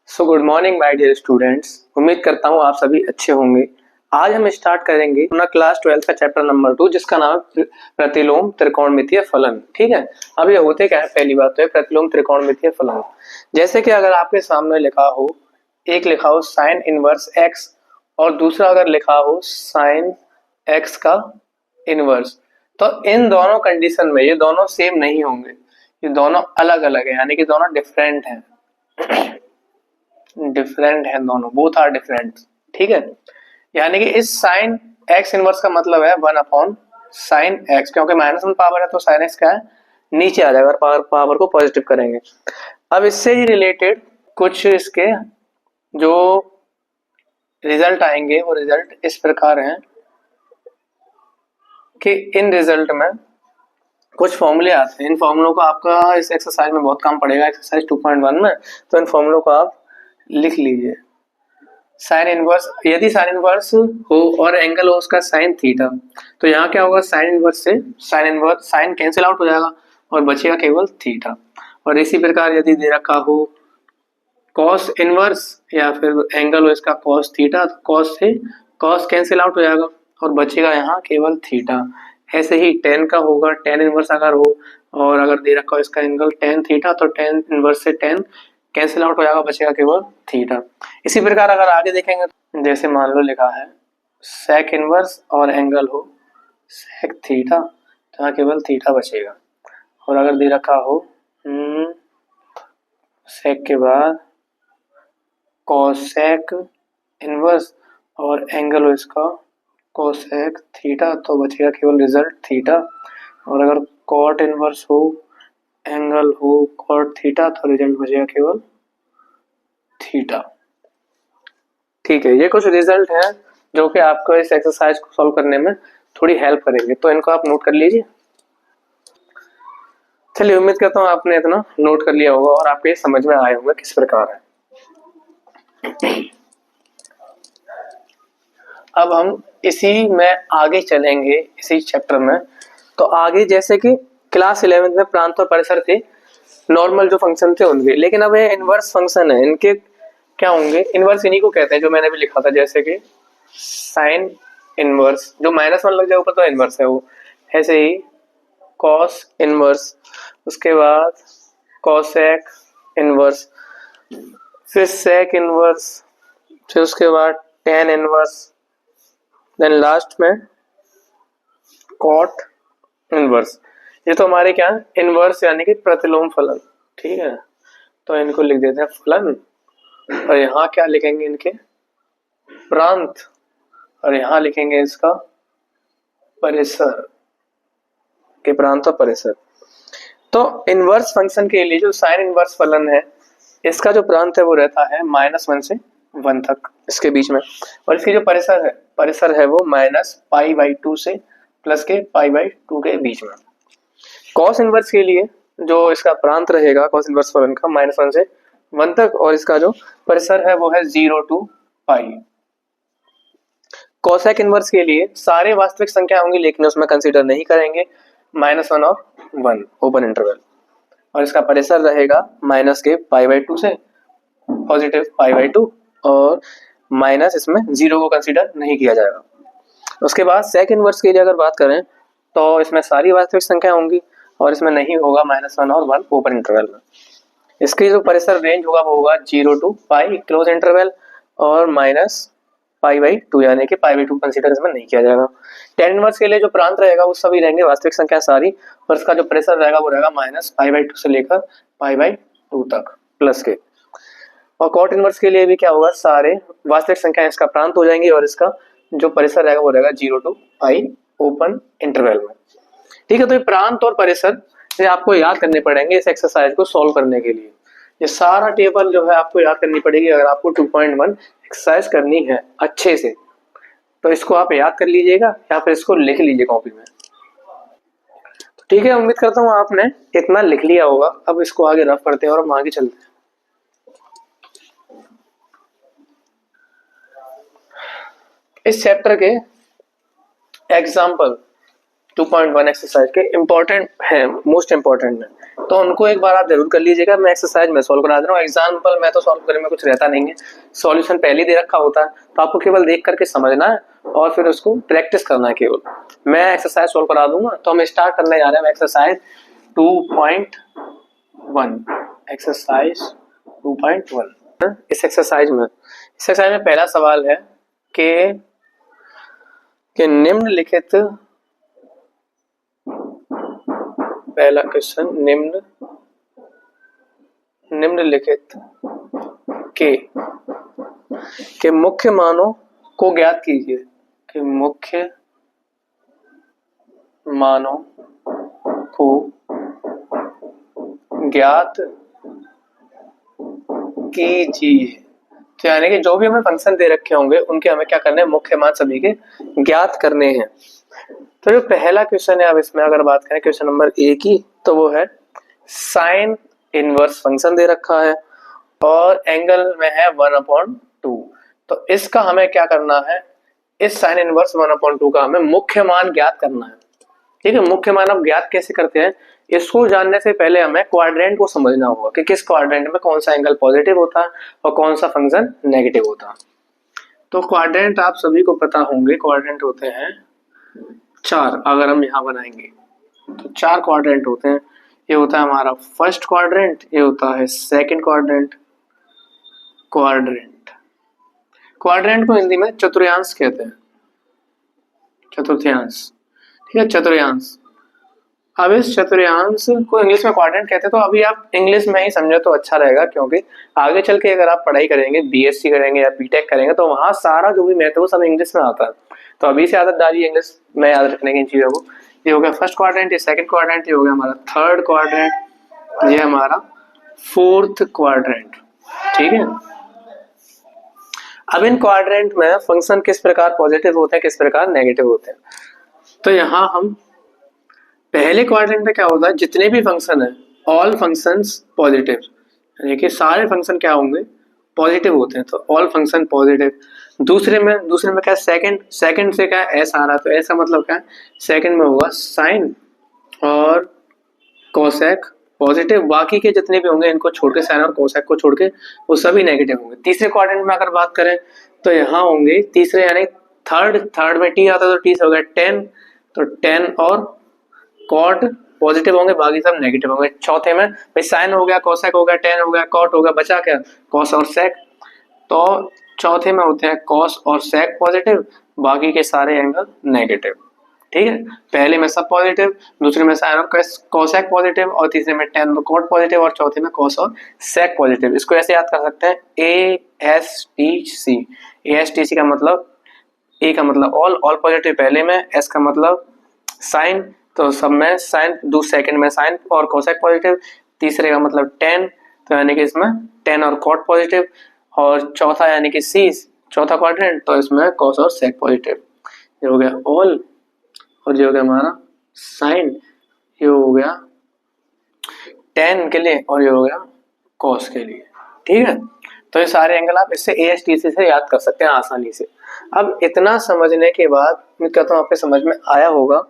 So good morning my dear students. उम्मीद करता हूँ आप सभी अच्छे होंगे। आज हम स्टार्ट करेंगे अपना क्लास 12 का चैप्टर नंबर 2 जिसका नाम है प्रतिलोम त्रिकोणमितीय फलन। ठीक है, अब ये होते क्या है, पहली बात तो है प्रतिलोम त्रिकोणमितीय फलन। जैसे कि अगर आपके सामने लिखा हो, एक लिखा हो साइन इनवर्स एक्स और दूसरा अगर लिखा हो साइन एक्स का इनवर्स, तो इन दोनों कंडीशन में ये दोनों सेम नहीं होंगे, ये दोनों अलग अलग है, यानी कि दोनों डिफरेंट हैं। डिफरेंट है दोनों, बोथ आर डिफरेंट। ठीक है, यानी कि इस साइन एक्स इनवर्स का मतलब है 1 अपॉन साइन एक्स, क्योंकि -1 पावर है तो साइन एक्स क्या है, नीचे आ जाएगा, पावर को पॉजिटिव करेंगे। अब इससे ही रिलेटेड कुछ इसके जो रिजल्ट आएंगे वो रिजल्ट इस प्रकार हैं कि इन रिजल्ट में कुछ फॉर्मूले आते हैं। इन फॉर्मूलों को आपका इस एक्सरसाइज में बहुत काम पड़ेगा, एक्सरसाइज 2.1 में, तो इन फॉर्मूलों को आप लिख लीजिए। साइन इनवर्स, यदि साइन इनवर्स हो और एंगल हो उसका साइन थीटा, तो यहाँ क्या होगा, साइन इनवर्स से sine inverse sine cancel out हो जाएगा और बचेगा केवल थीटा। और इसी प्रकार यदि दे रखा हो कॉस इनवर्स या फिर एंगल हो इसका कॉस थीटा, तो कॉस से कॉस कैंसिल आउट हो जाएगा और बचेगा यहाँ केवल थीटा। ऐसे ही टेन का होगा, टेन इनवर्स अगर हो और अगर दे रखा हो इसका एंगल टेन थीटा, तो टेन इनवर्स से टेन कैंसिल आउट हो जाएगा, बचेगा केवल थीटा। इसी प्रकार अगर आगे देखेंगे, जैसे मान लो लिखा है सेक इनवर्स और एंगल हो सेक थीटा, तो यहाँ केवल थीटा बचेगा। और अगर दे रखा हो सेक के बाद कोसेक इनवर्स और एंगल हो इसका कोसेक थीटा, तो बचेगा केवल रिजल्ट थीटा। और अगर कॉट इनवर्स हो एंगल हो कॉट थीटा, तो रिजल्ट बचेगा केवल थीटा। ठीक है, ये कुछ रिजल्ट हैं जो कि आपको इस एक्सरसाइज को सॉल्व करने में थोड़ी हेल्प करेंगे, तो इनको आप नोट कर लीजिए। चलिए, उम्मीद करता हूँ आपने इतना नोट कर लिया होगा और आपके समझ में आए होंगे किस प्रकार है। अब हम इसी में आगे चलेंगे, इसी चैप्टर में। तो आगे जैसे कि क्लास 11 में प्रांत और परिसर थे, नॉर्मल जो फंक्शन थे उनके, लेकिन अब ये इनवर्स फंक्शन है, इनके क्या होंगे, इनवर्स इन्हीं को कहते हैं जो मैंने भी लिखा था, जैसे कि साइन इनवर्स जो -1 लग जाए ऊपर तो इनवर्स है वो, ऐसे ही कॉस इनवर्स, उसके बाद कॉसेक इनवर्स, फिर सेक इनवर्स, फिर उसके बाद टेन इनवर्स, देन लास्ट में कॉट इनवर्स। ये तो हमारे क्या है, इनवर्स यानी कि प्रतिलोम फलन। ठीक है, तो इनको लिख देते हैं फलन, और यहाँ क्या लिखेंगे, इनके प्रांत, और यहाँ लिखेंगे इसका परिसर के प्रांत और परिसर। तो इनवर्स फंक्शन के लिए जो साइन इनवर्स फलन है, इसका जो प्रांत है वो रहता है -1 से 1 तक, इसके बीच में। और इसकी जो परिसर है वो -π/2 से प्लस के π/2 के बीच में। कॉस इनवर्स के लिए जो इसका प्रांत रहेगा कॉस इनवर्स फलन का -1 से 1 तक, और इसका जो परिसर है वो है 0 to π। कोसेक इनवर्स के लिए सारे वास्तविक संख्या होंगी, लेकिन उसमें कंसीडर नहीं करेंगे -1 और 1 ओपन इंटरवल, और इसका परिसर रहेगा माइनस के π/2 से पॉजिटिव π/2, और माइनस इसमें 0 को कंसीडर नहीं किया जाएगा। उसके बाद सेक इनवर्स के लिए अगर बात करें तो इसमें सारी वास्तविक संख्या होंगी और इसमें नहीं होगा -1 और 1 ओपन इंटरवल में। इसकी जो परिसर रेंज होगा वो होगा 0 to π क्लोज इंटरवल और -π/2, यानी कि π/2 कंसीडर इसमें नहीं किया जाएगा। टेन इनवर्स के लिए जो प्रांत रहेगा वो सभी रहेंगे वास्तविक संख्या सारी, और इसका जो परिसर रहेगा वो रहेगा -π/2 से लेकर π/2 तक प्लस के। और कॉट इनवर्स के लिए भी क्या होगा, सारे वास्तविक संख्या इसका प्रांत हो जाएंगी और इसका जो परिसर रहेगा वो रहेगा 0 to π ओपन इंटरवल में। ठीक है, तो ये प्रांत और परिसर ये आपको याद करने पड़ेंगे इस एक्सरसाइज को सॉल्व करने के लिए। ये सारा टेबल जो है आपको याद करनी पड़ेगी अगर आपको 2.1 एक्सरसाइज करनी है अच्छे से, तो इसको आप याद कर लीजिएगा या फिर इसको लिख लीजिए कॉपी में। तो ठीक है, उम्मीद करता हूँ आपने इतना लिख लिया होगा। अब इसको आगे रफ करते हैं और हम आगे चलते हैं। इस चैप्टर के एग्जाम्पल 2.1 एक्सरसाइज के इम्पोर्टेंट है, मोस्ट इम्पोर्टेंट है, तो उनको एक बार आप जरूर कर लीजिएगा। मैं एक्सरसाइज में सॉल्व करा दे रहा हूँ, एग्जाम्पल में तो सॉल्व करने में कुछ रहता नहीं है, सॉल्यूशन पहले दे रखा होता है, तो आपको केवल देख करके समझना है और फिर उसको प्रैक्टिस करना है केवल। मैं एक्सरसाइज सॉल्व करा दूंगा, तो हम स्टार्ट करने जा रहे हैं एक्सरसाइज 2.1। एक्सरसाइज 2.1। इस एक्सरसाइज में पहला सवाल है कि निम्नलिखित, पहला क्वेश्चन, निम्नलिखित के मुख्य मानों को ज्ञात कीजिए, कि मुख्य मानों को ज्ञात कीजिए। तो यानी कि जो भी हमें फंक्शन दे रखे होंगे उनके हमें क्या करने हैं, मुख्य मान सभी के ज्ञात करने हैं। तो जो पहला क्वेश्चन है, अब इसमें अगर बात करें क्वेश्चन नंबर ए की, तो वो है साइन इनवर्स फंक्शन दे रखा है और एंगल में है 1/2। तो इसका हमें क्या करना है, इस साइन इनवर्स 1/2 का हमें मुख्य मान ज्ञात करना है। ठीक है, मुख्य मान अब ज्ञात कैसे करते हैं, इसको जानने से पहले हमें क्वाड्रेंट को समझना होगा कि किस क्वाड्रेंट में कौन सा एंगल पॉजिटिव होता है और कौन सा फंक्शन नेगेटिव होता है। तो क्वाड्रेंट आप सभी को पता होंगे, क्वाड्रेंट होते हैं 4। अगर हम यहाँ बनाएंगे तो 4 क्वाड्रेंट होते हैं। ये होता है हमारा फर्स्ट क्वाड्रेंट, ये होता है सेकंड क्वाड्रेंट। क्वाड्रेंट को हिंदी में चतुर्थांश कहते हैं, चतुर्थांश। ठीक है, चतुर्थांश। अब इस चतुर्थांश को इंग्लिश में क्वाड्रेंट कहते हैं। तो अभी आप इंग्लिश में ही समझे तो अच्छा रहेगा, क्योंकि आगे चल के अगर आप पढ़ाई करेंगे, बीएससी करेंगे या बीटेक करेंगे, तो वहां सारा जो भी मैथ है वो सब इंग्लिश में आता है। तो अभी से आदत डालिए इंग्लिश में याद रखने की चीजों को। ये हो गया फर्स्ट क्वाड्रेंट, ये सेकंड क्वाड्रेंट, ये हो गया हमारा थर्ड क्वाड्रेंट, ये हमारा फोर्थ क्वाड्रेंट। ठीक है, अब इन क्वाड्रेंट में फंक्शन किस प्रकार पॉजिटिव होते हैं, किस प्रकार नेगेटिव होते हैं। तो यहाँ हम पहले क्वाड्रेंट में क्या होता है, जितने भी फंक्शन है ऑल फंक्शंस पॉजिटिव, यानी कि सारे फंक्शन क्या होंगे, पॉजिटिव होते हैं। तो ऑल फंक्शन पॉजिटिव। दूसरे में क्या, सेकंड से क्या एस आ रहा, तो ऐसा मतलब क्या है, सेकंड में होगा साइन और कोसेक पॉजिटिव। बाकी के जितने भी होंगे इनको छोड़ के, साइन और कोसेक को छोड़ के, वो सभी नेगेटिव होंगे। तीसरे क्वाड्रेंट में अगर बात करें तो यहाँ होंगे तीसरे, यानी थर्ड में टी आता है, तो टी से हो गया 10, तो 10 और कॉट पॉजिटिव होंगे, बाकी सब नेगेटिव होंगे। चौथे में भाई साइन हो गया, कोसेक हो गया, 10 हो गया, कॉट हो गया, बचा क्या, कॉस और सेक। तो चौथे में होते हैं कॉस और सेक पॉजिटिव, बाकी के सारे एंगल नेगेटिव। ठीक है, पहले में सब पॉजिटिव, दूसरे में साइन और कोसेक पॉजिटिव, और तीसरे में 10 और कॉट पॉजिटिव, और चौथे में कॉस और सेक पॉजिटिव। इसको ऐसे याद कर सकते हैं, ASTC। ASTC का मतलब, ए का मतलब ऑल पॉजिटिव पहले में, एस का मतलब साइन, तो सब में साइन, सेकंड में साइन और कोसेक पॉजिटिव, तीसरे का मतलब 10, तो यानी कि इसमें 10 और कॉट पॉजिटिव, और चौथा यानी कि सी, चौथा क्वाड्रेंट, तो इसमें कॉस और सेक पॉजिटिव। ये हो गया ऑल, और ये हो गया हमारा साइन, ये हो गया 10 के लिए, और ये हो गया कॉस के लिए। ठीक है, तो ये सारे एंगल आप इससे ASTC से याद कर सकते हैं आसानी से। अब इतना समझने के बाद, मैं कहता हूँ आपके समझ में आया होगा।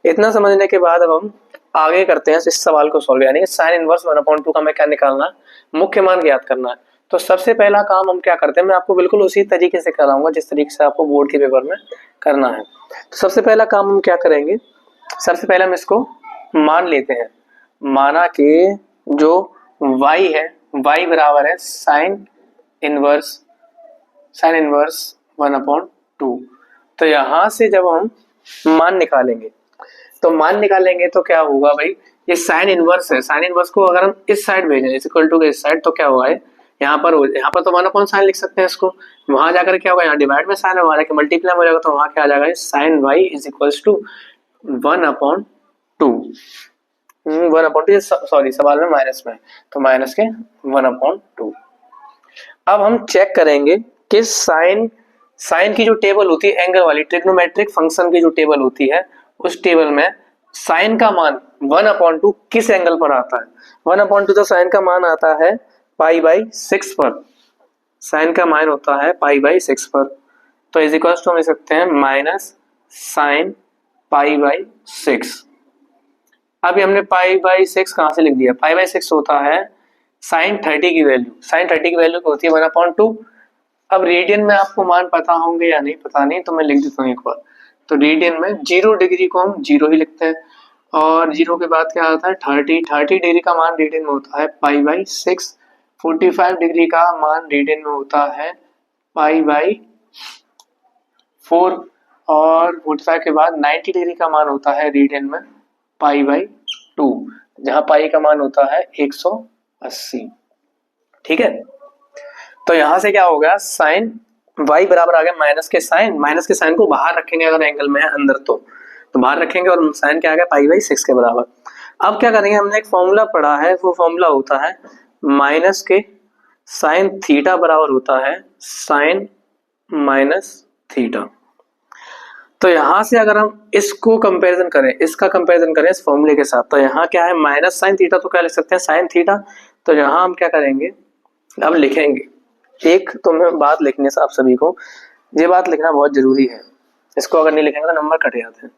इतना समझने के बाद अब हम आगे करते हैं इस सवाल को सॉल्व, यानी साइन इनवर्स 1/2 का हमें क्या निकालना है, मुख्य मान ज्ञात करना है। तो सबसे पहला काम हम क्या करते हैं, मैं आपको बिल्कुल उसी तरीके से कराऊंगा जिस तरीके से आपको बोर्ड के पेपर में करना है। तो सबसे पहला काम हम क्या करेंगे, सबसे पहले हम इसको मान लेते हैं, माना कि जो y है, y बराबर है साइन इनवर्स 1/2। तो यहां से जब हम मान निकालेंगे, तो क्या होगा भाई, ये साइन इनवर्स है, साइन इनवर्स को अगर हम इस साइड भेजें, इज इक्वल टू के इस साइड, तो क्या होगा, यहाँ पर तो 1/sin लिख सकते हैं इसको। वहां जाकर क्या होगा, यहाँ डिवाइड में साइन है, वहां जाकर मल्टीप्लाई हो जाएगा, तो वहां क्या आ जाएगा, sine y is equal to 1/2। Sorry, सवाल में माइनस में, तो माइनस के 1/2। अब हम चेक करेंगे कि साइन की जो टेबल होती है, एंगल वाली ट्रिग्नोमेट्रिक फंक्शन की जो टेबल होती है, उस टेबल में साइन का मान 1/2 किस एंगल पर आता है। 1/2 तो साइन का मान आता है π/6 पर, साइन का मान होता है π/6 पर। तो इज इक्वल टू हम लिख सकते हैं माइनस साइन π/6। अभी हमने π/6 कहाँ से लिख दिया, π/6 होता है sin 30 की वैल्यू, sin 30 की वैल्यू होती है 1/2। अब रेडियन में आपको मान पता होंगे या नहीं पता नहीं, तो मैं लिख देता हूँ एक बार। तो रेडियन में 0 डिग्री को हम 0 ही लिखते हैं, और 0 के बाद क्या आता है 30 डिग्री का मान रेडियन में होता है π/6, 45 डिग्री का मान रेडियन में होता है π/4, और 45 के बाद 90 डिग्री का मान होता है रेडियन में π/2, जहां पाई का मान होता है 180। ठीक है, तो यहां से क्या हो गया, साइन y बराबर आ गया माइनस के साइन को बाहर रखेंगे अगर एंगल में है अंदर तो बाहर रखेंगे, और साइन क्या आ गया π/6 के बराबर। अब क्या करेंगे, हमने एक फॉर्मूला पढ़ा है, वो फॉर्मूला होता है माइनस के साइन थीटा बराबर होता है साइन माइनस थीटा। तो यहां से अगर हम इसको कंपैरिजन करें, इसका कंपैरिजन करें इस फॉर्मूले के साथ, तो यहाँ क्या है माइनस साइन थीटा, तो क्या लिख सकते हैं साइन थीटा। तो यहाँ हम क्या करेंगे, अब लिखेंगे, एक तो मैं बात लिखने से आप सभी को ये बात लिखना बहुत जरूरी है, इसको अगर नहीं लिखेंगे तो नंबर कट जाते हैं।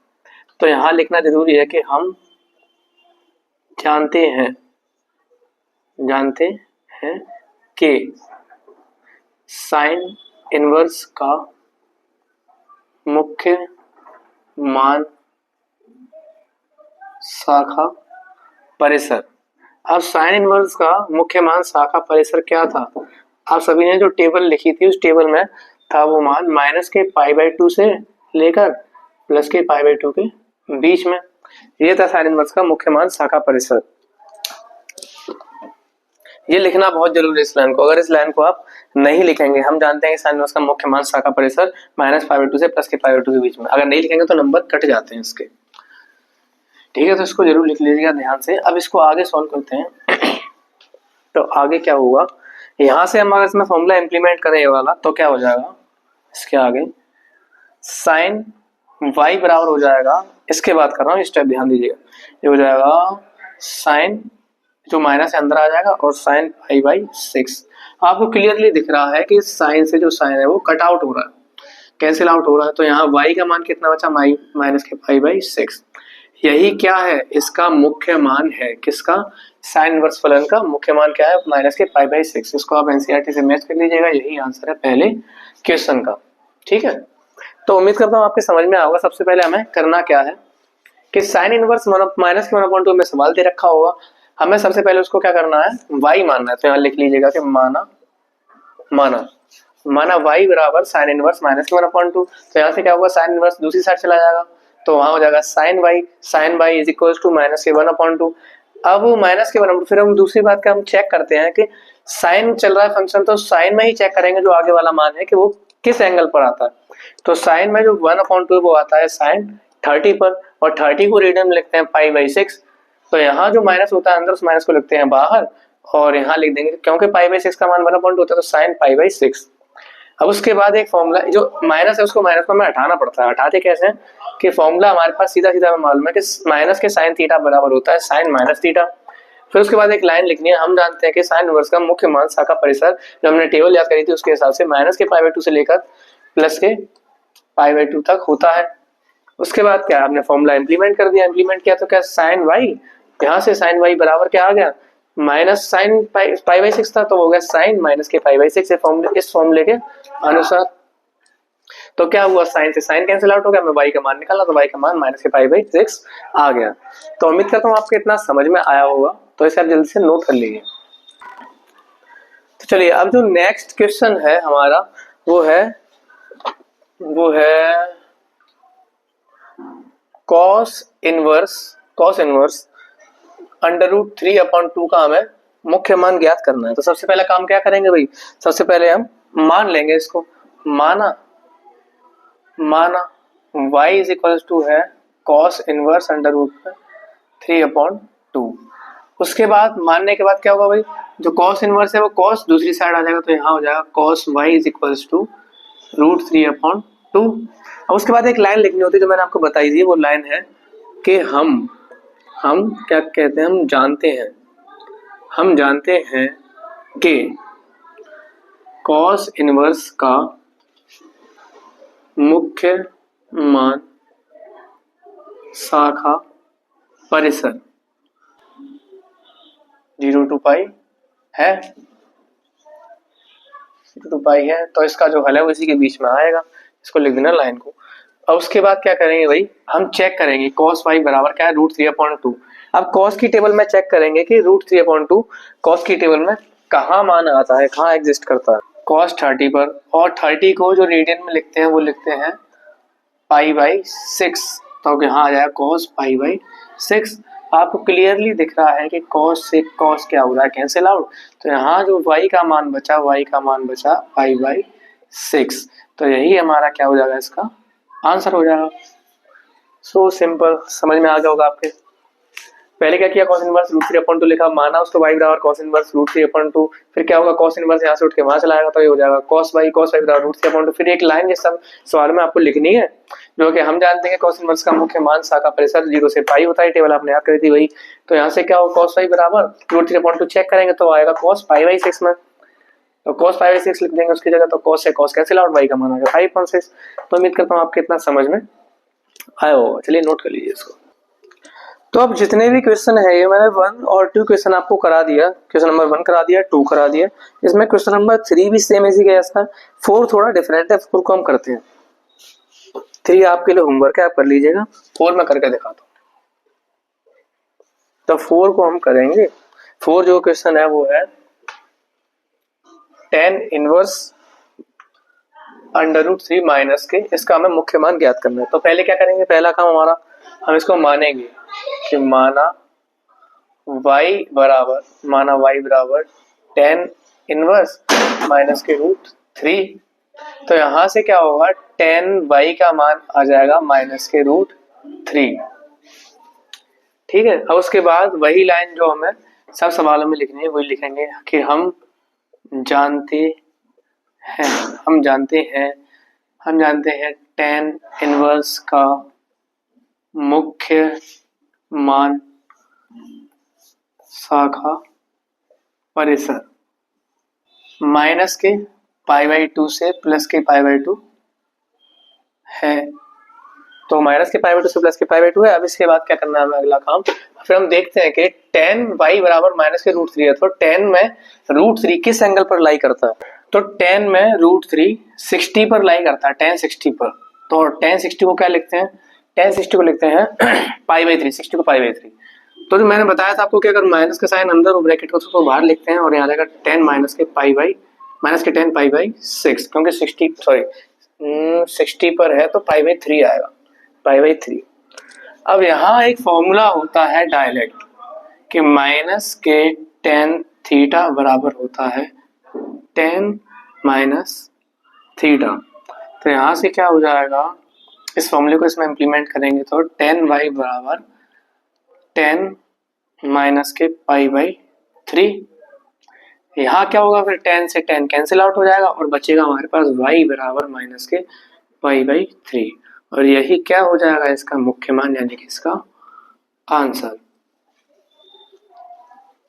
तो यहाँ लिखना जरूरी है कि हम जानते हैं कि साइन इनवर्स का मुख्य मान शाखा परिसर। अब साइन इनवर्स का मुख्य मान शाखा परिसर क्या था, आप सभी ने जो टेबल लिखी थी उस टेबल में था वो मान माइनस के π/2 से लेकर प्लस के π/2 के बीच में, ये था साइन इनवर्स का मुख्य मान शाखा परिसर। ये लिखना बहुत जरूरी है इस लाइन को, अगर इस लाइन को आप नहीं लिखेंगे, हम जानते हैं कि साइन इनवर्स का मुख्य मान शाखा परिसर माइनस π/2 से प्लस के π/2 के बीच में, अगर नहीं लिखेंगे तो नंबर कट जाते हैं इसके। ठीक है, तो इसको जरूर लिख लीजिएगा ध्यान से। अब इसको आगे सॉल्व करते हैं। तो आगे क्या होगा, यहां से हम अगर इसमें फॉर्मूला इंप्लीमेंट करें ये वाला, तो क्या हो जाएगा, इसके आगे साइन y बराबर हो जाएगा, इसके बाद कर रहा हूँ स्टेप ध्यान दीजिएगा, ये हो जाएगा साइन जो माइनस अंदर आ जाएगा और साइन π/6। आपको क्लियरली दिख रहा है कि साइन से जो साइन है वो कट आउट हो रहा है, कैंसिल आउट हो रहा है। तो यहाँ y का मान कितना बचा, माइनस के π/6। यही क्या है, इसका मुख्य मान है, किसका, साइन इनवर्स फलन का मुख्य मान क्या है, माइनस के π/6। इसको आप एनसीईआरटी से मैच कर लीजिएगा, यही आंसर है पहले क्वेश्चन का। ठीक है, तो उम्मीद करता हूँ आपके समझ में आएगा। सबसे पहले हमें करना क्या है कि साइन इनवर्स माइनस के 1/2 में सवाल दे रखा होगा, हमें सबसे पहले उसको क्या करना है, y मानना है। तो यहाँ लिख लीजिएगा कि माना y बराबर साइन इनवर्स माइनस के 1/2। तो यहाँ से क्या होगा, साइन इनवर्स दूसरी साइड चला जाएगा, तो वहां हो जाएगा sine y is equal to minus के 1/2। अब माइनस के 1/2, फिर हम दूसरी बात का हम चेक करते हैं कि साइन चल रहा है फंक्शन, तो साइन में ही चेक करेंगे जो आगे वाला मान है कि वो किस एंगल पर आता है। तो साइन में जो 1/2 वो आता है साइन 30 पर, और 30 को रेडियन में लिखते हैं π/6। तो यहाँ जो माइनस होता है अंदर, उस माइनस को लिखते हैं बाहर, और यहाँ लिख देंगे क्योंकि π/6 का मान 1/2 होता है, तो साइन π/6। अब उसके बाद एक फॉर्मूला, जो माइनस है उसको माइनस को हमें हटाना पड़ता है। हटाते कैसे, कि फॉर्मूला हमारे पास सीधा सीधा मालूम है कि माइनस के साइन थीटा बराबर होता है साइन माइनस थीटा। फिर उसके बाद एक लाइन लिखनी है, हम जानते हैं कि साइन इनवर्स का मुख्य मान शाखा परिसर, जो हमने टेबल याद करी थी उसके हिसाब से माइनस के π/2 से लेकर प्लस के π/2 तक होता है। उसके बाद क्या, हमने फॉर्मूला इंप्लीमेंट कर दिया, इंप्लीमेंट किया तो क्या साइन y, यहाँ से साइन y बराबर क्या आ गया, माइनस साइन π/6 था, तो हो गया साइन माइनस के π/6 इस फॉर्मूले के अनुसार। तो क्या हुआ, साइन से साइन कैंसिल आउट हो गया, मैं y का मान निकाला, तो y का मान माइनस के π/6 आ गया। तो उम्मीद करता हूँ आपको इतना समझ में आया होगा, तो इसे आप जल्दी से नोट कर लीजिए। तो चलिए, अब जो नेक्स्ट क्वेश्चन है हमारा वो है cos इनवर्स √3/2 का हमें मुख्य मान ज्ञात करना है। तो सबसे पहला काम क्या करेंगे भाई, सबसे पहले हम मान लेंगे इसको, माना y इज इक्वल टू है cos इनवर्स √3/2। उसके बाद मानने के बाद क्या होगा भाई, जो cos इनवर्स है वो cos दूसरी साइड आ जाएगा, तो यहाँ हो जाएगा cos y is equal to √3/2। अब उसके बाद एक लाइन लिखनी होती है जो मैंने आपको बताई थी, वो लाइन है कि हम क्या कहते हैं, हम जानते हैं कि cos इनवर्स का मुख्य मान शाखा परिसर 0 to पाई है, 0 to पाई है, तो इसका जो हल है वो इसी के बीच में आएगा, इसको लिख देना लाइन को। अब उसके बाद क्या करेंगे भाई, हम चेक करेंगे cos y बराबर क्या है, √3/2। अब cos की टेबल में चेक करेंगे कि √3/2 cos की टेबल में कहाँ मान आता है, कहाँ एग्जिस्ट करता है, cos 30 पर, और 30 को जो रेडियन में लिखते हैं वो लिखते हैं π/6, तो यहाँ आ जाएगा cos π/6। आपको क्लियरली दिख रहा है कि cos से cos क्या हो रहा है, कैंसिल आउट, तो यहाँ जो y का मान बचा, y का मान बचा π/6, तो यही हमारा क्या हो जाएगा, इसका आंसर हो जाएगा। सो सिंपल, समझ में आ गया होगा आपके। पहले क्या किया, cos इनवर्स √3/2 लिखा, माना उसको y बराबर cos इनवर्स √3/2, फिर क्या होगा, cos इनवर्स यहाँ से उठ के वहां चला आएगा, तो ये हो जाएगा cos y बराबर √3/2। फिर एक लाइन ये सब सवाल में आपको लिखनी है, जो कि हम जानते हैं cos इनवर्स का मुख्य मान शाखा परिसर 0 से पाई होता है, टेबल आपने याद करी थी वही। तो यहाँ से क्या होगा, cos y बराबर √3/2 चेक करेंगे तो आएगा cos π/6 में, तो cos π/6 लिख देंगे उसकी जगह, तो cos से cos कैंसिल आउट, y का मान आ गया 5/6। तो उम्मीद करता हूँ आपके इतना समझ में आया होगा। चलिए नोट कर लीजिए इसको। तो अब जितने भी क्वेश्चन है ये मैंने 1 और 2 क्वेश्चन आपको करा दिया, क्वेश्चन नंबर 1 करा दिया, 2 करा दिया, इसमें क्वेश्चन नंबर 3 भी सेम इसी का था, 4 थोड़ा डिफरेंट है, 4 को हम करते हैं। 3 आपके लिए होमवर्क है, आप कर लीजिएगा, 4 मैं करके दिखाता हूँ। तो 4 को हम करेंगे, 4 जो क्वेश्चन है वो है tan इनवर्स √3 माइनस के, इसका हमें मुख्य मान ज्ञात करना है। तो पहले क्या करेंगे, पहला काम हमारा, हम इसको मानेंगे कि माना y बराबर tan इनवर्स माइनस के √3, तो यहां से क्या होगा, tan y का मान आ जाएगा माइनस के √3। ठीक है, अब उसके बाद वही लाइन जो हमें सब सवालों में लिखनी है वही लिखेंगे कि हम जानते हैं tan इनवर्स का मुख्य मान शाखा परिसर माइनस के π/2 से प्लस के π/2 है। तो माइनस के π/2 से प्लस के π/2 है। अब इसके बाद क्या करना है हमें, अगला काम, फिर हम देखते हैं कि tan y बराबर माइनस के √3 है, तो tan में √3 किस एंगल पर लाई करता है, तो tan में √3 60 पर लाई करता है, tan 60 पर। तो tan 60 को क्या लिखते हैं, tan 60 को लिखते हैं π/3, 60 को π/3। तो जो मैंने बताया था आपको कि अगर माइनस का साइन अंदर और ब्रैकेट को तो बाहर लिखते हैं, और यहाँ आएगा tan माइनस के tan π/6, क्योंकि 60 पर है तो π/3 आएगा, π/3। अब यहाँ एक फॉर्मूला होता है डायलेक्ट कि माइनस के tan थीटा बराबर होता है tan माइनस थीटा। तो यहाँ से क्या हो जाएगा, इस फॉर्मूले को इसमें इंप्लीमेंट करेंगे तो tan y बराबर tan माइनस के π/3। यहाँ क्या होगा, फिर tan से tan कैंसिल आउट हो जाएगा और बचेगा हमारे पास y बराबर माइनस के π/3, और यही क्या हो जाएगा, इसका मुख्य मान, यानी कि इसका आंसर।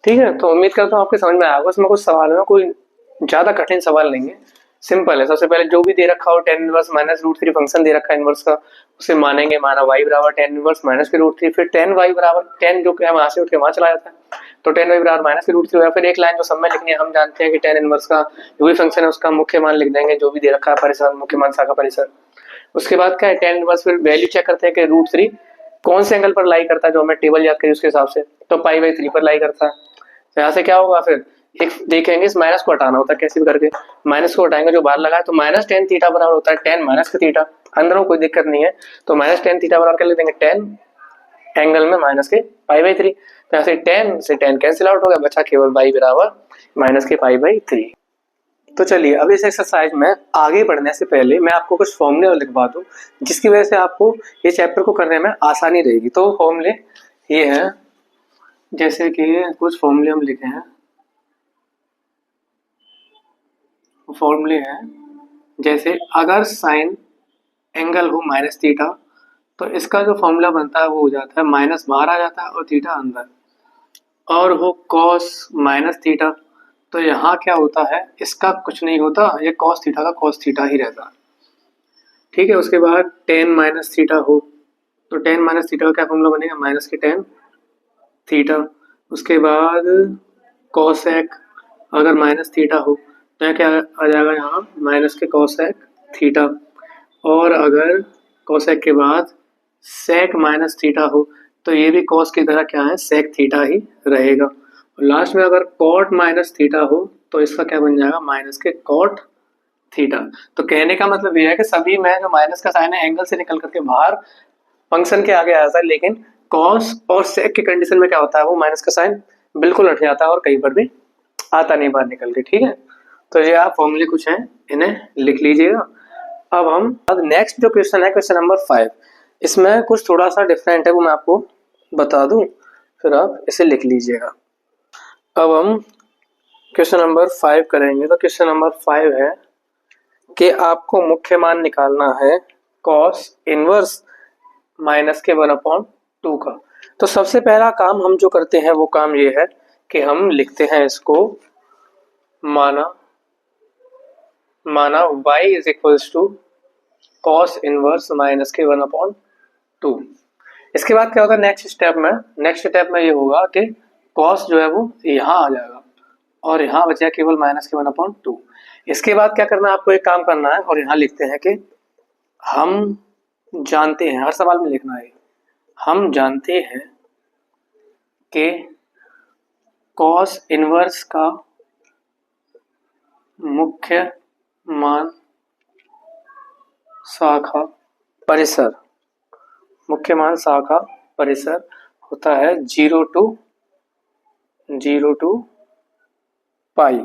ठीक है, तो उम्मीद करता हूँ आपके समझ में आएगा। इसमें कुछ सवाल है, कोई ज्यादा कठिन सवाल नहीं है, सिंपल है। सबसे पहले जो भी दे रखा हो tan इनवर्स माइनस √3 फंक्शन दे रखा है इनवर्स का, उसे मानेंगे, माना y बराबर tan इनवर्स माइनस के √3, फिर tan y बराबर tan जो क्या वहां से उठ के वहां चला जाता है, तो tan y बराबर माइनस के √3 हो गया। फिर एक लाइन जो सब में लिखनी है, हम जानते हैं कि tan इनवर्स का जो भी फंक्शन है उसका मुख्य मान लिख देंगे, जो भी दे रखा है परिसर, मुख्य मान शाखा परिसर। उसके बाद क्या है, tan इनवर्स, फिर वैल्यू चेक करते हैं कि √3 कौन से एंगल पर लाई करता है, जो हमें टेबल याद करी उसके हिसाब से, तो π/3 पर लाई करता है। तो यहाँ से क्या होगा, फिर एक देखेंगे, इस माइनस को हटाना होता है कैसे भी करके, माइनस को हटाएंगे, जो बाहर लगा है, तो माइनस tan थीटा बराबर होता है tan माइनस के थीटा, अंदर कोई दिक्कत नहीं है, तो माइनस tan थीटा बराबर कर लिख देंगे tan एंगल में माइनस के π/3। तो यहाँ से tan कैंसिल आउट हो गया, बचा केवल y बराबर माइनस के π/3। तो चलिए अब इस एक्सरसाइज में आगे बढ़ने से पहले मैं आपको कुछ फॉर्मूले लिखवा दूं, जिसकी वजह से आपको ये चैप्टर को करने में आसानी रहेगी। तो फॉर्मूले ये है, जैसे कि कुछ फॉर्मूले हम लिखे हैं, फॉर्मूले हैं जैसे अगर साइन एंगल हो माइनस थीटा, तो इसका जो फॉर्मूला बनता है वो हो जाता है, माइनस बाहर आ जाता है और थीटा अंदर, और हो कॉस माइनस थीटा, तो यहाँ क्या होता है, इसका कुछ नहीं होता, ये कॉस थीटा का कॉस थीटा ही रहता है। ठीक है, उसके बाद tan माइनस थीटा हो, तो टेन माइनस थीटा का क्या फॉर्मूला बनेगा, माइनस के टेन थीटा। उसके बाद कॉसेक, अगर माइनस थीटा हो तो क्या आ जाएगा यहाँ, माइनस के कॉसेक थीटा। और अगर कॉसेक के बाद सेक माइनस थीटा हो तो ये भी कॉस की तरह क्या है, सेक थीटा ही रहेगा। और लास्ट में अगर कॉट माइनस थीटा हो तो इसका क्या बन जाएगा, माइनस के कॉट थीटा। तो कहने का मतलब ये है कि सभी में जो माइनस का साइन है एंगल से निकल करके बाहर फंक्शन के आगे आ जाता है, लेकिन कॉस और सेक की कंडीशन में क्या होता है, वो माइनस का साइन बिल्कुल हट जाता है और कहीं पर भी आता नहीं बाहर निकल के। ठीक है, तो ये आप फॉर्मूले कुछ हैं, इन्हें लिख लीजिएगा। अब नेक्स्ट जो क्वेश्चन है, क्वेश्चन नंबर 5, इसमें कुछ थोड़ा सा डिफरेंट है, वो मैं आपको बता दूं, फिर आप इसे लिख लीजिएगा। अब हम क्वेश्चन नंबर 5 करेंगे। तो क्वेश्चन नंबर 5 है कि आपको मुख्य मान निकालना है कॉस इनवर्स माइनस के 1/2 का। तो सबसे पहला काम हम जो करते हैं वो काम ये है कि हम लिखते हैं इसको माना y is equals to cos inverse minus के 1/2। इसके बाद क्या होगा, नेक्स्ट स्टेप में ये होगा कि कॉस जो है वो यहाँ आ जाएगा और यहाँ बचा केवल माइनस के 1/2। इसके बाद क्या करना है, आपको एक काम करना है और यहाँ लिखते हैं कि हम जानते हैं, हर सवाल में लिखना है, हम जानते हैं कि कॉस इनवर्स का मुख्य मान शाखा परिसर, मुख्य मान शाखा परिसर होता है 0 to पाई।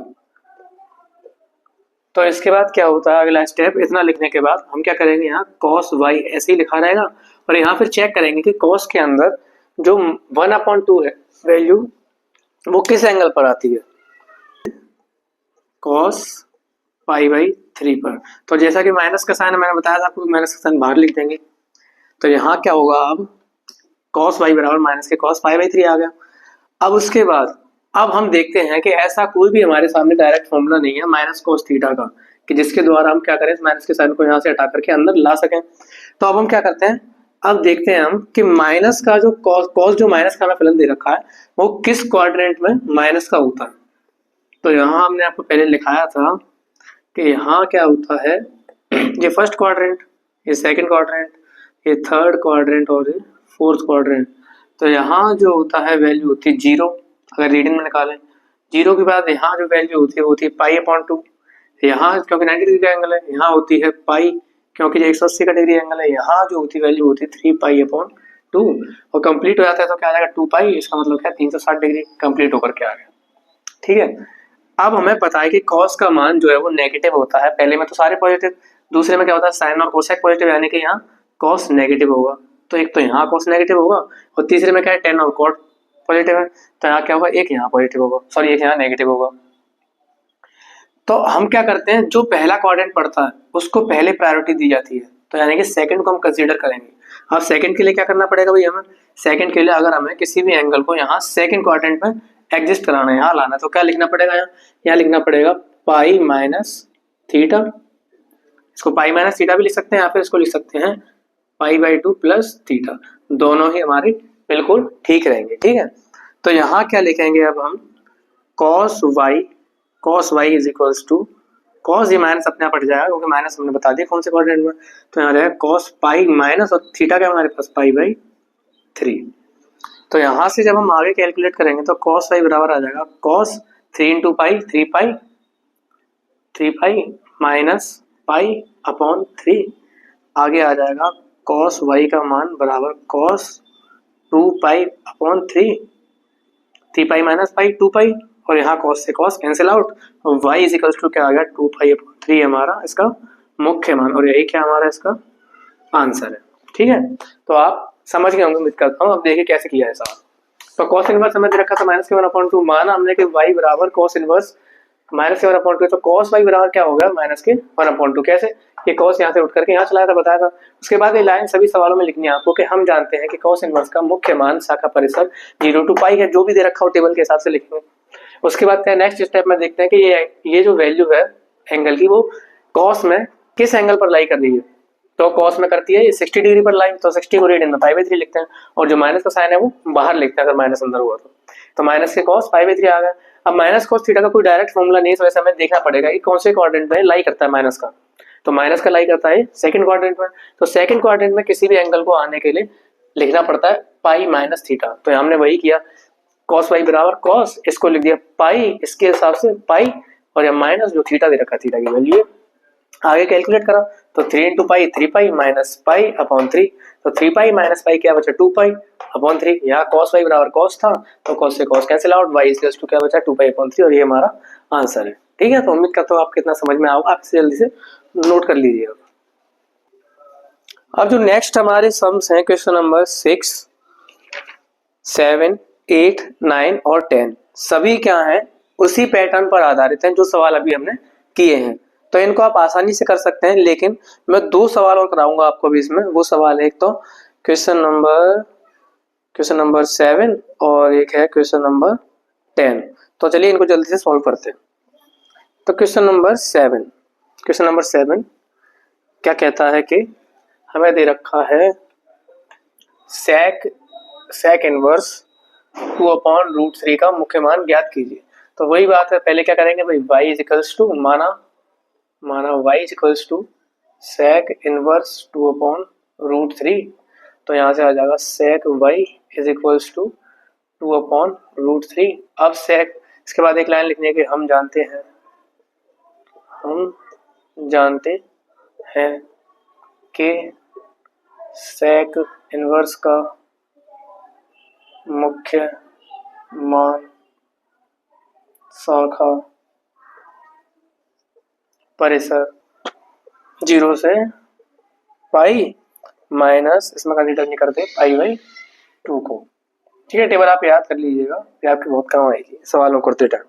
तो इसके बाद क्या होता है, अगला स्टेप, इतना लिखने के बाद हम क्या करेंगे, यहाँ कॉस वाई ऐसे ही लिखा रहेगा और यहाँ फिर चेक करेंगे कि कॉस के अंदर जो 1/2 है वैल्यू वो किस एंगल पर आती है, कॉस पाई/3 पर। तो जैसा कि माइनस का साइन मैंने बताया था आपको, माइनस का साइन बाहर लिख देंगे। तो यहाँ क्या होगा, अब कॉस वाई बराबर माइनस के कॉस पाई/3 आ गया। अब उसके बाद अब हम देखते हैं कि ऐसा कोई भी हमारे सामने डायरेक्ट फॉर्मूला नहीं है माइनस कॉस थीटा का कि जिसके द्वारा हम क्या करें, माइनस के साइन को यहाँ से हटा करके अंदर ला सकें। तो अब हम क्या करते हैं, अब देखते हैं हम कि माइनस का जो कॉस जो माइनस का हमें फलन दे रखा है वो किस क्वाड्रेंट में माइनस का होता है। तो यहाँ हमने आपको पहले लिखाया था कि यहाँ क्या होता है, ये फर्स्ट क्वाड्रेंट, ये सेकंड क्वाड्रेंट, ये थर्ड क्वाड्रेंट और ये फोर्थ क्वाड्रेंट। तो यहाँ जो होता है वैल्यू होती है 0, अगर रीडिंग में निकालें 0 के बाद यहाँ जो वैल्यू होती है वो होती है पाई/2। यहाँ क्योंकि 90 डिग्री का एंगल है, यहाँ होती है पाई क्योंकि जो 180 का डिग्री एंगल है, यहाँ जो होती वैल्यू होती है 3π/2 और कंप्लीट हो जाता है तो क्या आ जाएगा 2π। इसका मतलब क्या है, 360 डिग्री कंप्लीट होकर के आ गया। ठीक है, अब हमें पता है कि कॉस का मान जो है वो नेगेटिव होता है, पहले में तो सारे पॉजिटिव, दूसरे में क्या होता है साइन और कोसेक पॉजिटिव, यानी कि यहाँ कॉस नेगेटिव होगा। तो एक तो यहाँ कॉस नेगेटिव होगा और तीसरे में क्या है टेन और कॉट पॉजिटिव है, तो यहाँ क्या होगा, एक यहाँ पॉजिटिव होगा, सॉरी एक यहाँ नेगेटिव होगा। तो हम क्या करते हैं, जो पहला क्वाड्रेंट पड़ता है उसको पहले प्रायोरिटी दी जाती है, तो यानी कि सेकंड को हम कंसीडर करेंगे। अब सेकंड के लिए क्या करना पड़ेगा भाई, हमें सेकंड के लिए अगर हमें किसी भी एंगल को यहाँ सेकंड क्वाड्रेंट में एग्जिस्ट कराना है, यहाँ लाना है, तो क्या लिखना पड़ेगा, यहाँ लिखना पड़ेगा पाई माइनस थीटा। इसको पाई माइनस थीटा भी लिख सकते हैं या फिर इसको लिख सकते हैं पाई/2 प्लस थीटा, दोनों ही हमारे बिल्कुल ठीक रहेंगे। ठीक है, तो यहाँ क्या लिखेंगे अब हम, cos y is equals to, cos ये माइनस अपने आप हट जाएगा क्योंकि माइनस हमने बता दिया कौन से क्वाड्रेंट में, तो यहाँ रहेगा कॉस पाई माइनस और थीटा क्या हमारे पास पाई/3। तो यहाँ से जब हम आगे कैलकुलेट करेंगे तो कॉस वाई बराबर आ जाएगा कॉस 3 × पाई 3 पाई माइनस पाई/3, आगे आ जाएगा कॉस वाई का मान बराबर कॉस 2π/3, 3π माइनस पाई 2π और यहाँ कॉस से कॉस कैंसिल आउट और y इज इक्वल्स टू क्या आ गया 2π/3 हमारा इसका मुख्य मान, और यही क्या हमारा इसका आंसर है। ठीक है, तो आप समझ गए होंगे उम्मीद करता हूँ। अब देखिए कैसे किया है साहब। तो कॉस इनवर्स हमें रखा था माइनस के 1/2, माना हमने कि y बराबर कॉस इनवर्स माइनस के 1/2, तो कॉस y बराबर क्या हो गया माइनस के 1/2। कैसे, ये कॉस यहाँ से उठ करके यहाँ चलाया था, बताया था। उसके बाद ये लाइन सभी सवालों में लिखनी है आपको कि हम जानते हैं कि कॉस इनवर्स का मुख्य मान शाखा परिसर 0 to पाई है, जो भी दे रखा हो टेबल के हिसाब से लिखेंगे। उसके बाद क्या नेक्स्ट स्टेप में देखते हैं कि ये जो वैल्यू है एंगल की वो कॉस में किस एंगल पर लाई कर रही है। तो कॉस में करती है ये 60 डिग्री पर लाइन, तो 60 को रेडियन में पाई/3 लिखते हैं, और जो माइनस का साइन है वो बाहर लिखते हैं अगर माइनस अंदर हुआ तो माइनस के कॉस पाई/3 आ गया। अब माइनस कॉस थीटा का कोई डायरेक्ट फॉर्मूला नहीं है, इस वजह से हमें देखना पड़ेगा कि कौन से क्वाड्रेंट में लाई करता है माइनस का, तो माइनस का लाई करता है सेकंड क्वाड्रेंट में, तो सेकंड क्वाड्रेंट में किसी भी एंगल को आने के लिए लिखना पड़ता है पाई माइनस थीटा, तो हमने वही किया, कॉस वाई बराबर कॉस, इसको लिख दिया पाई, इसके हिसाब से पाई, और यह माइनस जो थीटा दे रखा थीटा की वैल्यू, आगे कैलकुलेट करा तो 3 into pi 3 pi minus pi upon 3, तो 3 पाई माइनस पाई क्या बचा 2 पाई अपॉन 3, यहाँ कॉस वाई बराबर कॉस था तो कॉस से cos cancel out, y equals to क्या बचा 2 पाई अपॉन 3, और ये हमारा आंसर है। ठीक है, तो उम्मीद करता हूँ आपको इतना समझ में आओगे, आप इसे जल्दी से नोट कर लीजिएगा। अब जो नेक्स्ट हमारे सम्स हैं क्वेश्चन नंबर 6, 7, 8, 9 और 10 सभी क्या हैं उसी पैटर्न पर आधारित हैं जो सवाल अभी हमने किए हैं, तो इनको आप आसानी से कर सकते हैं, लेकिन मैं 2 सवाल और कराऊंगा आपको भी इसमें। वो सवाल है एक तो क्वेश्चन नंबर 7 और एक है क्वेश्चन नंबर 10, तो चलिए इनको जल्दी से सॉल्व करते हैं। तो क्वेश्चन नंबर 7 क्या कहता है कि हमें दे रखा है sec इनवर्स 2/√3 का मुख्य मान ज्ञात कीजिए। तो वही बात है, पहले क्या करेंगे भाई, y इज इक्वल्स टू माना y is equals to sec inverse 2/√3, तो यहाँ से आ जाएगा sec y is equals to 2/√3। अब sec, इसके बाद एक लाइन लिखनी है कि हम जानते हैं कि sec इनवर्स का मुख्य मान शाखा परिसर 0 से पाई माइनस, इसमें कंसीडर नहीं करते पाई/2 को। ठीक है, टेबल आप याद कर लीजिएगा, ये आपकी बहुत काम आएगी सवालों करते टाइम।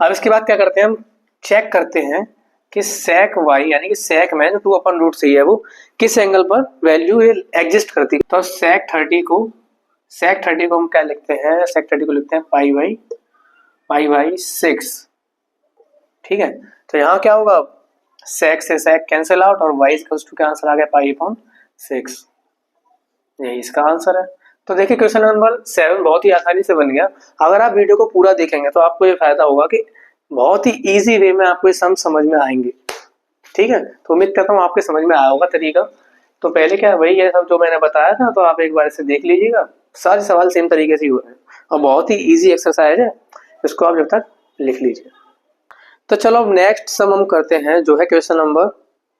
अब इसके बाद क्या करते हैं, हम चेक करते हैं कि sec y यानी कि sec में जो 2/√3 है वो किस एंगल पर वैल्यू एग्जिस्ट करती है। तो sec 30 को हम क्या लिखते हैं, sec 30 को लिखते हैं पाई/6। ठीक है, तो यहाँ क्या होगा, sec से sec कैंसिल आउट और y इक्वल्स टू क्या आंसर आ गया पाई/6, यही इसका आंसर है। तो देखिए क्वेश्चन नंबर 7 बहुत ही आसानी से बन गया। अगर आप वीडियो को पूरा देखेंगे तो आपको ये फायदा होगा कि बहुत ही इजी वे में आपको ये सम समझ में आएंगे। ठीक है, तो उम्मीद करता हूँ आपके समझ में आया होगा तरीका। तो पहले क्या वही है सब जो मैंने बताया था, तो आप एक बार इसे देख लीजिएगा, सारे सवाल सेम तरीके से ही हो रहे हैं और बहुत ही इजी एक्सरसाइज है, इसको आप जब तक लिख लीजिए। तो चलो अब नेक्स्ट सम हम करते हैं जो है क्वेश्चन नंबर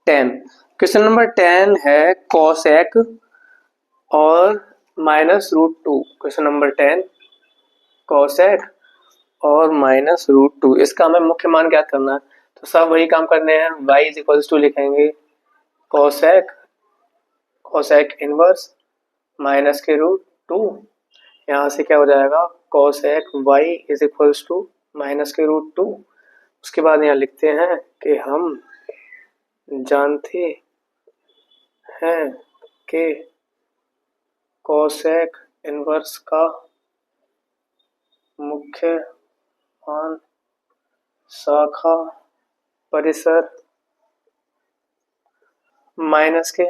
10। क्वेश्चन नंबर 10 है cosec और -√2। क्वेश्चन नंबर 10 cosec और -√2, इसका हमें मुख्य मान ज्ञात करना है। तो सब वही काम करने हैं, y इज इक्वल्स टू लिखेंगे cosec इनवर्स -√2, यहाँ से क्या हो जाएगा cosec y is equals to -√2। उसके बाद यहाँ लिखते हैं कि हम जानते हैं कि cosec इनवर्स का मुख्य मान शाखा परिसर माइनस के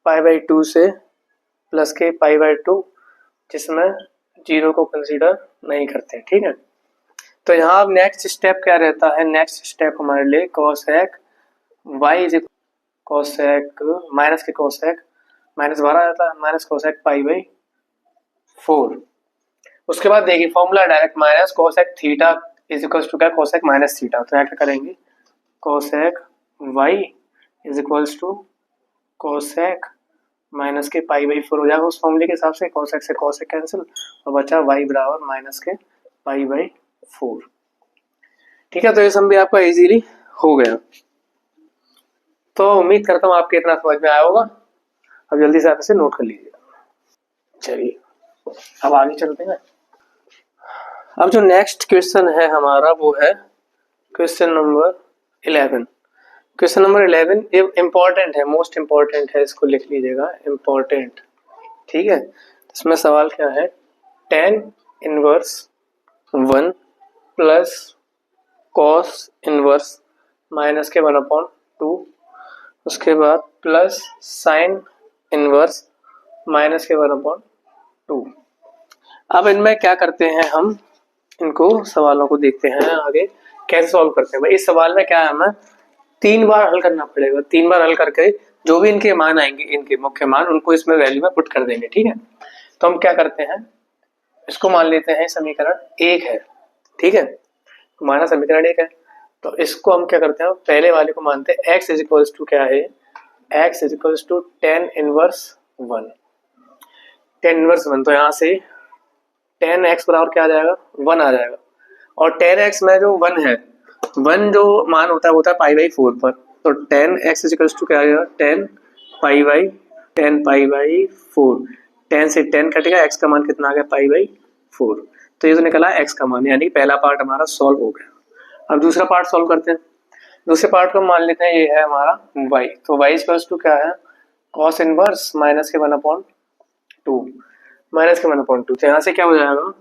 पाई/2 से प्लस के पाई/2, जिसमें 0 को कंसीडर नहीं करते। ठीक है, तो यहाँ अब नेक्स्ट स्टेप क्या रहता है, नेक्स्ट स्टेप हमारे लिए cosec y is cosec minus के cosec माइनस 12 आता है माइनस cosec पाई/4। उसके बाद देखिए formula direct minus cosec theta is equals to क्या cosec माइनस थीटा, तो यहाँ क्या करेंगे cosec y is equals to cosec minus के पाई/4 हो जाएगा उस फॉर्मूले के हिसाब से, cosec से cosec कैंसिल और बचा y बराबर माइनस के पाई/4। ठीक है, तो ये सम भी आपका इजीली हो गया। तो उम्मीद करता हूँ आपके इतना समझ में आया होगा। अब जल्दी से आप इसे नोट कर लीजिए। चलिए अब आगे चलते हैं। अब जो नेक्स्ट क्वेश्चन है हमारा वो है question number 11। Question number 11 important है, मोस्ट इम्पॉर्टेंट है, इसको लिख लीजिएगा इम्पॉर्टेंट। ठीक है, इसमें सवाल क्या है, tan inverse 1 plus cos inverse -1/2 उसके बाद प्लस साइन इनवर्स माइनस के 1/2। अब इनमें क्या करते हैं हम, इनको सवालों को देखते हैं आगे कैसे सॉल्व करते हैं। भाई इस सवाल में क्या है, हमें 3 बार हल करना पड़ेगा। 3 बार हल करके जो भी इनके मान आएंगे, इनके मुख्य मान, उनको इसमें वैल्यू में पुट कर देंगे। ठीक है, तो हम क्या करते हैं, इसको मान लेते हैं समीकरण 1 है। ठीक है, हमारा समीकरण 1 है, तो इसको हम क्या करते हैं, पहले वाले को मानते हैं x इज इक्वल्स टू क्या है, x is equals to 10 inverse 1। 10 inverse 1, तो यहाँ से 10x बराबर क्या आ जाएगा, 1 आ जाएगा। और 10x में जो 1 है, 1 जो मान होता है वो होता है पाई बाई 4 पर। तो 10x इज इक्वल्स टू क्या आ जाएगा, 10 पाई बाई 4। 10 से 10 कटेगा, x का मान कितना आ गया, पाई बाई 4। तो ये तो निकला x का मान, यानी पहला पार्ट हमारा सॉल्व हो गया। अब दूसरा पार्ट सॉल्व करते हैं। दूसरे पार्ट को मान लेते हैं, ये है हमारा y। तो y इक्वल्स टू क्या है, cos इनवर्स माइनस के 1/2 माइनस के 1/2। तो यहाँ से क्या हो जाएगा,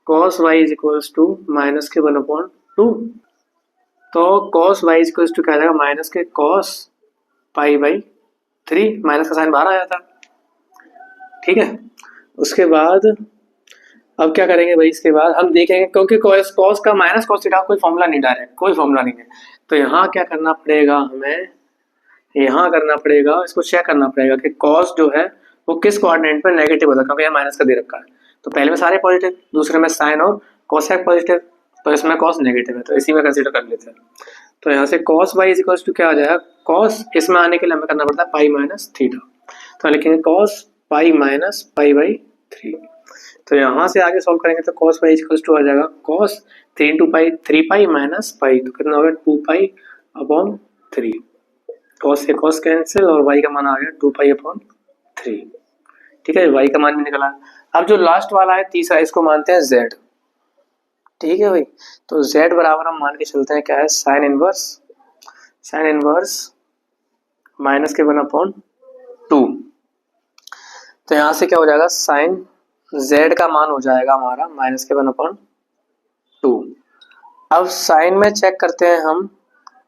cos y is equals to minus के 1/2। तो cos y is equals to क्या आ जाएगा, माइनस के cos पाई बाई 3। माइनस का साइन बाहर आ जाता है। ठीक है, उसके बाद अब क्या करेंगे भाई, इसके बाद हम देखेंगे, क्योंकि cos का माइनस cos थीटा कोई फॉर्मूला नहीं, डायरेक्ट कोई फॉर्मूला नहीं है। तो यहाँ क्या करना पड़ेगा हमें, यहाँ करना पड़ेगा, इसको चेक करना पड़ेगा कि cos जो है वो किस कोऑर्डिनेट पे नेगेटिव होता है, क्योंकि यहाँ माइनस का दे रखा है। तो पहले में सारे पॉजिटिव, दूसरे में साइन और कोसेक पॉजिटिव, तो इसमें cos नेगेटिव है, तो इसी में कंसीडर कर लेते हैं। तो यहाँ से cos y is equals to क्या आ जाएगा, cos इसमें आने के लिए हमें करना पड़ता है पाई माइनस थीटा। तो लिखेंगे cos pi minus pi by 3। तो यहाँ से आगे सॉल्व करेंगे तो cos y इक्वल्स टू आ जाएगा cos 3 into पाई 3 पाई माइनस पाई, तो कितना हो गया 2 पाई अपॉन 3। cos से cos कैंसिल और y का मान आ गया 2 पाई अपॉन 3। ठीक है, y का मान भी निकला। अब जो लास्ट वाला है तीसरा, इसको मानते हैं z। ठीक है भाई, तो z बराबर हम मान के चलते हैं क्या है, साइन इनवर्स माइनस के 1/2। तो यहाँ से क्या हो जाएगा, साइन z का मान हो जाएगा हमारा माइनस के 1/2। अब साइन में चेक करते हैं हम,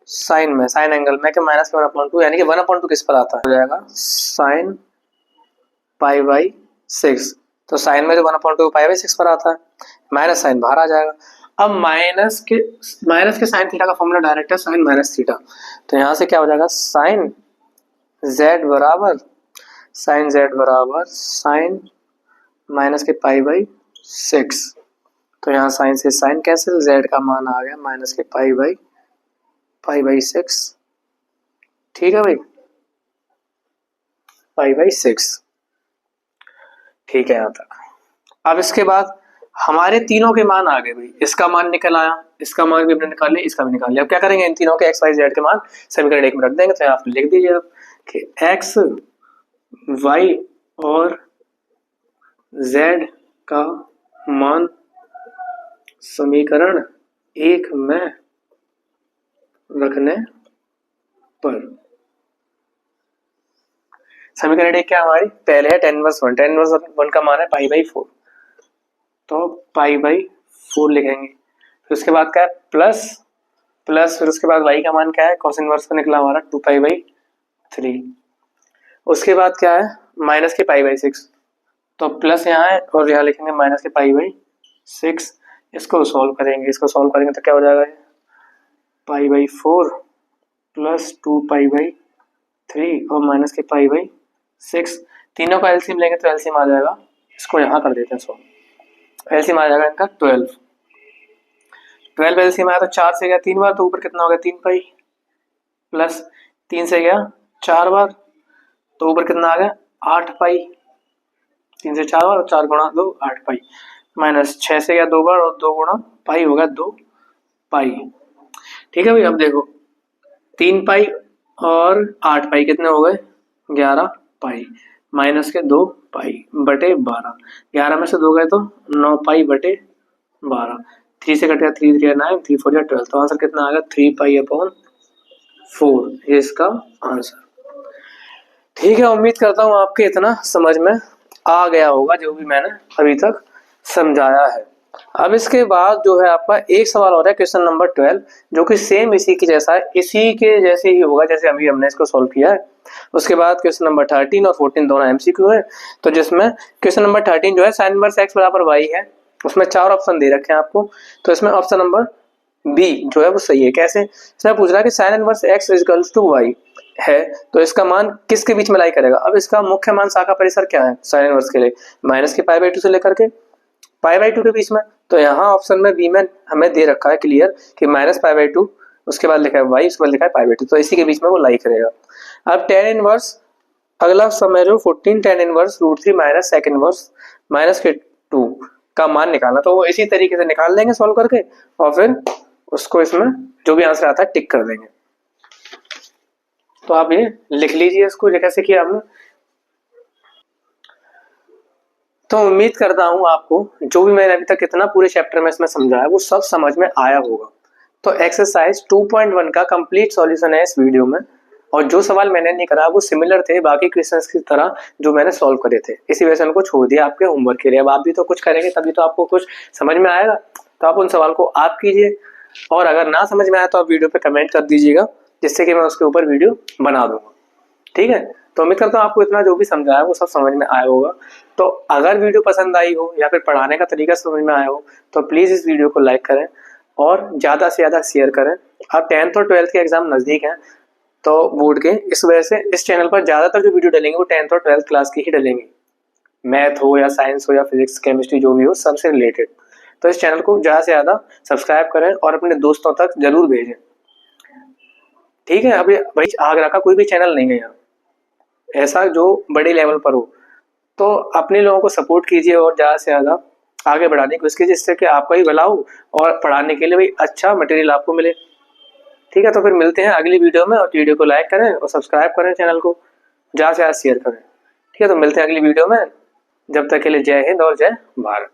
साइन में, साइन एंगल में कि माइनस के 1/2, यानी कि 1/2 किस पर आता है, हो जाएगा साइन पाई बाई 6। तो साइन में जो 1/2 पाई बाई 6 पर आता है, माइनस साइन बाहर आ जाएगा। अब माइनस के साइन थीटा का फॉर्मूला डायरेक्ट है साइन माइनस थीटा। तो यहाँ से क्या हो जाएगा, साइन z बराबर साइन माइनस के पाई बाई 6। तो यहाँ साइन से साइन कैंसिल, z का मान आ गया माइनस के पाई बाई 6। ठीक है भाई, पाई बाई 6। ठीक है यहाँ तक। अब इसके बाद हमारे तीनों के मान आ गए भाई, इसका मान निकल आया, इसका मान भी हमने निकाल लिया, इसका भी निकाल लिया। अब क्या करेंगे, इन तीनों के x y z के मान समीकरण 1 में रख देंगे। तो यहाँ आप लिख दीजिए आप कि x y और z का मान समीकरण 1 में रखने पर, समीकरण 1 क्या हमारी पहले है 10 इनवर्स 1। 10 इनवर्स 1 का मान है पाई बाई 4, तो पाई बाई 4 लिखेंगे। फिर उसके बाद क्या है, प्लस फिर उसके बाद y का मान क्या है, cos इनवर्स का निकला हमारा 2 पाई बाई 3। उसके बाद क्या है, माइनस के पाई बाई 6, तो प्लस यहाँ है और यहाँ लिखेंगे माइनस के पाई बाई 6। इसको सॉल्व करेंगे तो क्या हो जाएगा, pi by 4 plus 2 pi by 3 और माइनस के पाई बाई 6। तीनों का एलसीएम लेंगे तो एलसीएम आ जाएगा, इसको यहाँ कर देते हैं सॉल्व। एलसीएम आ जाएगा इनका 12 एलसीएम आया तो 4 से गया 3 बार, तो ऊपर कितना हो गया 3 पाई, प्लस 3 से गया 4 बार, तो ऊपर कितना आ गया 8 पाई। 3 से 4 बार और 4 गुणा 2 8 पाई, माइनस 6 से गया 2 बार और 2 गुणा पाई हो गया 2 पाई। ठीक है भाई, अब देखो 3 पाई और 8 पाई कितने हो गए 11 पाई, माइनस के 2 पाई बटे 12। 11 में से 2 गए तो 9 पाई बटे 12। 3 से कट गया 3 3 9, 3 4 12। तो आंसर कितना आ गया 3 पाई अपॉन 4, ये इसका आंसर। ठीक है, उम्मीद करता हूँ आपके इतना समझ में आ गया होगा जो भी मैंने अभी तक समझाया है। अब इसके बाद जो है आपका एक सवाल हो रहा है क्वेश्चन नंबर 12, जो कि सेम इसी के जैसा है, इसी के जैसे ही होगा जैसे अभी हमने इसको सॉल्व किया है। उसके बाद क्वेश्चन नंबर 13 और 14 दोनों एमसीक्यू है। तो जिसमें क्वेश्चन नंबर 13 जो है साइन इनवर्स एक्स बराबर वाई है, उसमें 4 ऑप्शन दे रखे हैं आपको। तो इसमें ऑप्शन नंबर बी जो है वो सही है। कैसे? इसमें पूछ रहा है कि sine inverse x equals to y है, तो इसका मान किसके बीच में लाई करेगा। अब इसका मुख्य मान शाखा परिसर क्या है साइन इनवर्स के लिए, माइनस के पाई बाई 2 से लेकर के पाई बाई 2 के बीच में। तो यहाँ ऑप्शन में बी में हमें दे रखा है क्लियर कि माइनस पाई बाई 2, उसके बाद लिखा है वाई, उसके बाद लिखा है पाई बाई 2, तो इसी के बीच में वो लाई करेगा। अब टेन इनवर्स अगला समय जो 14 tan inverse root 3 minus sec inverse minus के 2 का मान निकालना, तो वो इसी तरीके से निकाल लेंगे सॉल्व करके, और फिर उसको इसमें जो भी आंसर आता है टिक कर देंगे। तो आप ये लिख लीजिए इसको कैसे किया हमने। तो उम्मीद करता हूं आपको जो भी मैंने अभी तक इतना पूरे चैप्टर में इसमें समझाया वो सब समझ में आया होगा। तो एक्सरसाइज 2.1 का कंप्लीट सॉल्यूशन है इस वीडियो में, और जो सवाल मैंने नहीं करा वो सिमिलर थे बाकी क्वेश्चंस की तरह जो मैंने सॉल्व करे थे, इसी वजह से उनको छोड़ दिया आपके होमवर्क के लिए। अब आप भी तो कुछ करेंगे तभी तो आपको कुछ समझ में आएगा, तो आप उन सवाल को आप कीजिए, और अगर ना समझ में आया तो आप वीडियो पे कमेंट कर दीजिएगा, जिससे कि मैं उसके ऊपर वीडियो बना दूंगा। ठीक है, तो उम्मीद करता हूँ आपको इतना जो भी समझाया वो सब समझ में आया होगा। तो अगर वीडियो पसंद आई हो या फिर पढ़ाने का तरीका समझ में आया हो तो प्लीज़ इस वीडियो को लाइक करें और ज़्यादा से ज़्यादा शेयर करें। अब 10th और 12th के एग्जाम नज़दीक हैं तो बोर्ड के, इस वजह से इस चैनल पर ज़्यादातर जो वीडियो डलेंगे वो 10th और 12th क्लास की ही डलेंगी, मैथ हो या साइंस हो या फिजिक्स केमिस्ट्री जो भी हो सबसे रिलेटेड। तो इस चैनल को ज़्यादा से ज़्यादा सब्सक्राइब करें और अपने दोस्तों तक जरूर भेजें। ठीक है, अभी भाई आगरा का कोई भी चैनल नहीं है यहाँ ऐसा जो बड़े लेवल पर हो, तो अपने लोगों को सपोर्ट कीजिए और ज़्यादा से ज़्यादा आगे बढ़ाने की कोशिश कीजिए, जिससे कि आपका ही भला हो और पढ़ाने के लिए भी अच्छा मटेरियल आपको मिले। ठीक है, तो फिर मिलते हैं अगली वीडियो में, और वीडियो को लाइक करें और सब्सक्राइब करें, चैनल को ज़्यादा से ज़्यादा शेयर करें। ठीक है, तो मिलते हैं अगली वीडियो में, जब तक के लिए जय हिंद और जय भारत।